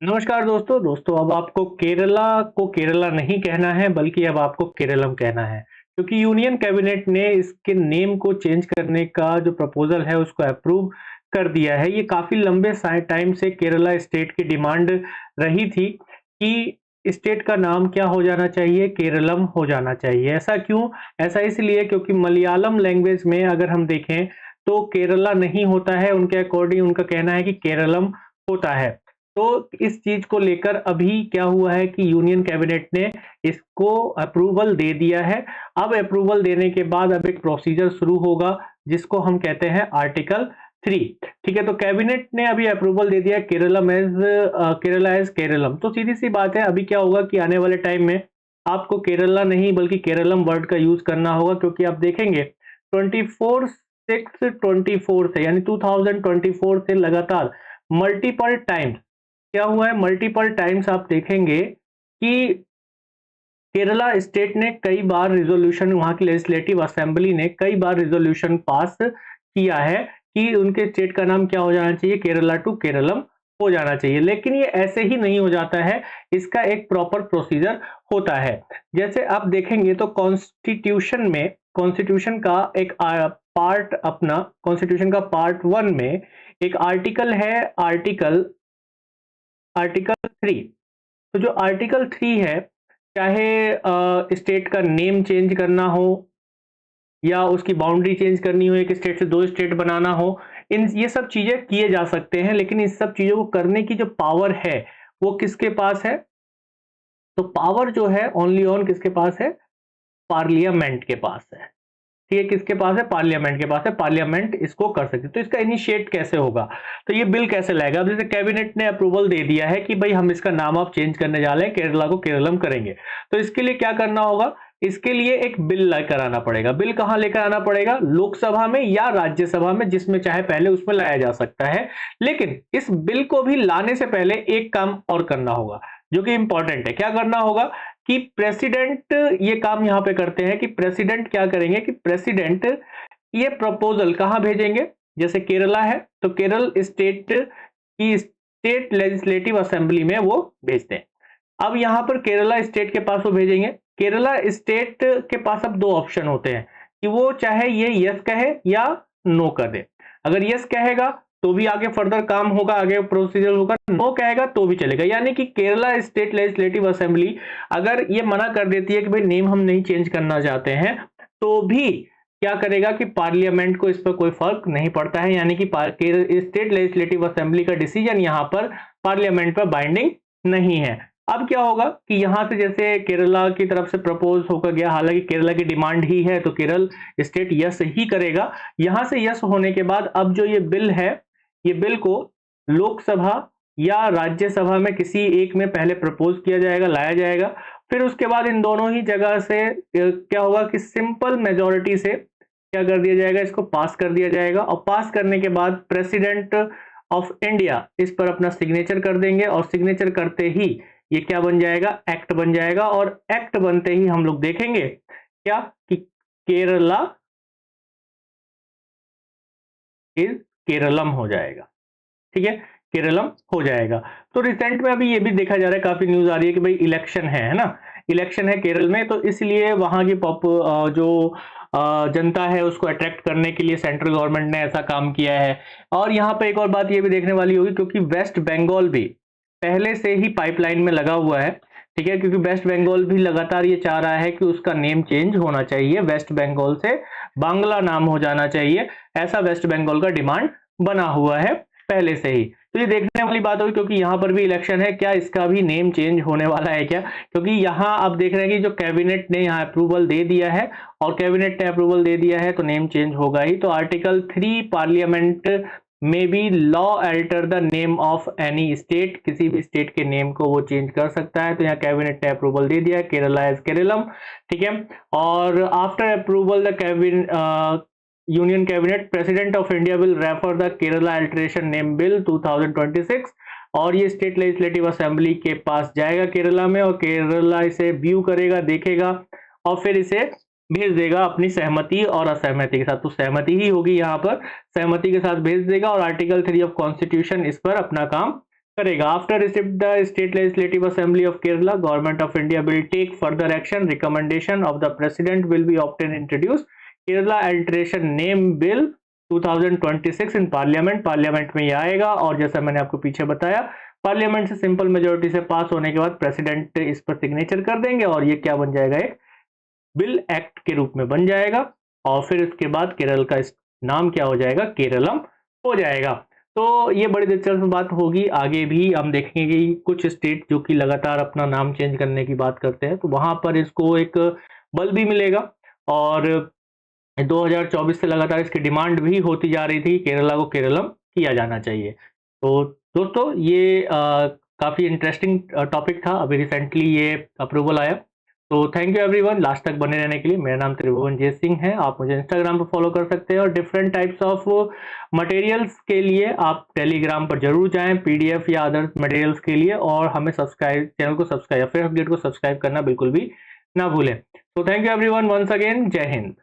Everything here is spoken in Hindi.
नमस्कार दोस्तों अब आपको केरला को केरला नहीं कहना है बल्कि अब आपको केरलम कहना है क्योंकि यूनियन कैबिनेट ने इसके नेम को चेंज करने का जो प्रपोजल है उसको अप्रूव कर दिया है। ये काफी लंबे टाइम से केरला स्टेट की डिमांड रही थी कि स्टेट का नाम क्या हो जाना चाहिए, केरलम हो जाना चाहिए। ऐसा क्यों? ऐसा इसलिए क्योंकि मलयालम लैंग्वेज में अगर हम देखें तो केरला नहीं होता है, उनके अकॉर्डिंग उनका कहना है कि केरलम होता है। तो इस चीज को लेकर अभी क्या हुआ है कि यूनियन कैबिनेट ने इसको अप्रूवल दे दिया है। अब अप्रूवल देने के बाद अब एक प्रोसीजर शुरू होगा जिसको हम कहते हैं आर्टिकल 3। ठीक है, तो कैबिनेट ने अभी अप्रूवल दे दिया केरला एज केरलम। तो सीधी सी बात है, अभी क्या होगा कि आने वाले टाइम में आपको केरला नहीं बल्कि केरलम वर्ड का यूज करना होगा, क्योंकि आप देखेंगे 24/6/24 से यानी 2024 से लगातार मल्टीपल टाइम्स क्या हुआ है, मल्टीपल टाइम्स आप देखेंगे कि केरला स्टेट ने कई बार रिजोल्यूशन, वहां की लेजिस्लेटिव असेंबली ने कई बार रिजोल्यूशन पास किया है कि उनके स्टेट का नाम क्या हो जाना चाहिए, केरला टू केरलम हो जाना चाहिए। लेकिन ये ऐसे ही नहीं हो जाता है, इसका एक प्रॉपर प्रोसीजर होता है। जैसे आप देखेंगे तो कॉन्स्टिट्यूशन का एक पार्ट, अपना कॉन्स्टिट्यूशन का पार्ट 1 में एक आर्टिकल है, आर्टिकल 3। तो जो आर्टिकल 3 है, चाहे स्टेट का नेम चेंज करना हो या उसकी बाउंड्री चेंज करनी हो, एक स्टेट से दो स्टेट बनाना हो, इन ये सब चीजें किए जा सकते हैं। लेकिन इस सब चीजों को करने की जो पावर है वो किसके पास है? तो पावर जो है ओनली ऑन किसके पास है? पार्लियामेंट के पास है। ठीक है, किसके पास है? पार्लियामेंट के पास है। पार्लियामेंट इसको कर सकती है। तो इसका इनिशिएट कैसे होगा, तो ये बिल कैसे लाएगा? अब जैसे कैबिनेट ने अप्रूवल दे दिया है कि भाई हम इसका नाम आप चेंज करने जा रहे हैं, केरला को केरलम करेंगे, तो इसके लिए क्या करना होगा? इसके लिए एक बिल लेकर आना पड़ेगा। बिल कहां लेकर आना पड़ेगा? लोकसभा में या राज्यसभा में, जिसमें चाहे पहले उसमें लाया जा सकता है। लेकिन इस बिल को भी लाने से पहले एक काम और करना होगा जो कि इंपॉर्टेंट है। क्या करना होगा कि प्रेसिडेंट ये काम यहां पे करते हैं कि प्रेसिडेंट क्या करेंगे कि प्रेसिडेंट ये प्रपोजल कहां भेजेंगे? जैसे केरला है तो केरल स्टेट की स्टेट लेजिस्लेटिव असेंबली में वो भेजते हैं। अब यहां पर केरला स्टेट के पास वो भेजेंगे। केरला स्टेट के पास अब दो ऑप्शन होते हैं कि वो चाहे ये यस कहे या नो कर दे। अगर यस कहेगा तो भी आगे फर्दर काम होगा, आगे प्रोसीजर होगा। नो कहेगा तो भी चलेगा। यानी कि केरला स्टेट लेजिस्लेटिव असेंबली अगर ये मना कर देती है कि भाई नेम हम नहीं चेंज करना चाहते हैं, तो भी क्या करेगा कि पार्लियामेंट को इस पर कोई फर्क नहीं पड़ता है। यानी कि स्टेट लेजिस्लेटिव असेंबली का डिसीजन यहां पर पार्लियामेंट पर बाइंडिंग नहीं है। अब क्या होगा कि यहां से जैसे केरला की तरफ से प्रपोज होकर गया, हालांकि केरला की डिमांड ही है तो केरल स्टेट यस ही करेगा। यहां से यस होने के बाद अब जो ये बिल है, ये बिल को लोकसभा या राज्यसभा में किसी एक में पहले प्रपोज किया जाएगा, लाया जाएगा। फिर उसके बाद इन दोनों ही जगह से क्या होगा कि सिंपल मेजॉरिटी से क्या कर दिया जाएगा, इसको पास कर दिया जाएगा। और पास करने के बाद प्रेसिडेंट ऑफ इंडिया इस पर अपना सिग्नेचर कर देंगे और सिग्नेचर करते ही ये क्या बन जाएगा? एक्ट बन जाएगा। और एक्ट बनते ही हम लोग देखेंगे क्या कि केरला इज केरलम हो जाएगा। ठीक है, केरलम हो जाएगा। तो रिसेंट में अभी ये भी देखा जा रहा है, काफी न्यूज आ रही है कि भाई इलेक्शन है ना, इलेक्शन है केरल में, तो इसलिए वहां की जो जनता है उसको अट्रैक्ट करने के लिए सेंट्रल गवर्नमेंट ने ऐसा काम किया है। और यहाँ पे एक और बात ये भी देखने वाली होगी, क्योंकि वेस्ट बंगाल भी पहले से ही पाइपलाइन में लगा हुआ है। ठीक है, क्योंकि वेस्ट बंगाल भी लगातार ये चाह रहा है कि उसका नेम चेंज होना चाहिए, वेस्ट बंगाल से बांग्ला नाम हो जाना चाहिए। ऐसा वेस्ट बंगाल का डिमांड बना हुआ है पहले से ही। तो ये देखने वाली बात होगी, क्योंकि यहाँ पर भी इलेक्शन है, क्या इसका भी नेम चेंज होने वाला है क्या? क्योंकि यहाँ आप देख रहे हैं कि जो कैबिनेट ने यहाँ अप्रूवल दे दिया है, और कैबिनेट ने अप्रूवल दे दिया है तो नेम चेंज होगा ही। तो आर्टिकल 3 पार्लियामेंट में भी law alter the name of any state, किसी भी स्टेट के नेम को वो चेंज कर सकता है। तो यहाँ कैबिनेट ने अप्रूवल दे दिया है, केरला एज केरलम। ठीक है, और after approval the Union Cabinet, President of India will refer the Kerala Alteration Name Bill 2026, और ये स्टेट लेजिस्लेटिव असेंबली के पास जाएगा केरला में, और केरला इसे व्यू करेगा, देखेगा और फिर इसे भेज देगा अपनी सहमति और असहमति के साथ। तो सहमति ही होगी यहाँ पर, सहमति के साथ भेज देगा और आर्टिकल 3 ऑफ कॉन्स्टिट्यूशन इस पर अपना काम करेगा। After receipt the state legislative assembly of Kerala, government of India will take further action. Recommendation of the president will be obtained introduce Kerala alteration name bill 2026 in parliament. Parliament में ये आएगा और जैसा मैंने आपको पीछे बताया, पार्लियामेंट से सिंपल मेजोरिटी से पास होने के बाद प्रेसिडेंट इस पर सिग्नेचर कर देंगे और ये क्या बन जाएगा, एक बिल एक्ट के रूप में बन जाएगा। और फिर इसके बाद केरल का नाम क्या हो जाएगा, केरलम हो जाएगा। तो ये बड़ी दिलचस्प बात होगी। आगे भी हम देखेंगे कि कुछ स्टेट जो कि लगातार अपना नाम चेंज करने की बात करते हैं, तो वहां पर इसको एक बल भी मिलेगा। और 2024 से लगातार इसकी डिमांड भी होती जा रही थी, केरला को केरलम किया जाना चाहिए। तो दोस्तों ये काफ़ी इंटरेस्टिंग टॉपिक था, अभी रिसेंटली ये अप्रूवल आया। तो थैंक यू एवरीवन लास्ट तक बने रहने के लिए। मेरा नाम त्रिभुवनजीत सिंह है, आप मुझे इंस्टाग्राम पर फॉलो कर सकते हैं और डिफरेंट टाइप्स ऑफ मटेरियल्स के लिए आप टेलीग्राम पर जरूर जाएं, पीडीएफ या अदर मटेरियल्स के लिए। और हमें सब्सक्राइब, चैनल को सब्सक्राइब, फिर अपडेट को सब्सक्राइब करना बिल्कुल भी ना भूलें। तो thank you everyone once again, जय हिंद।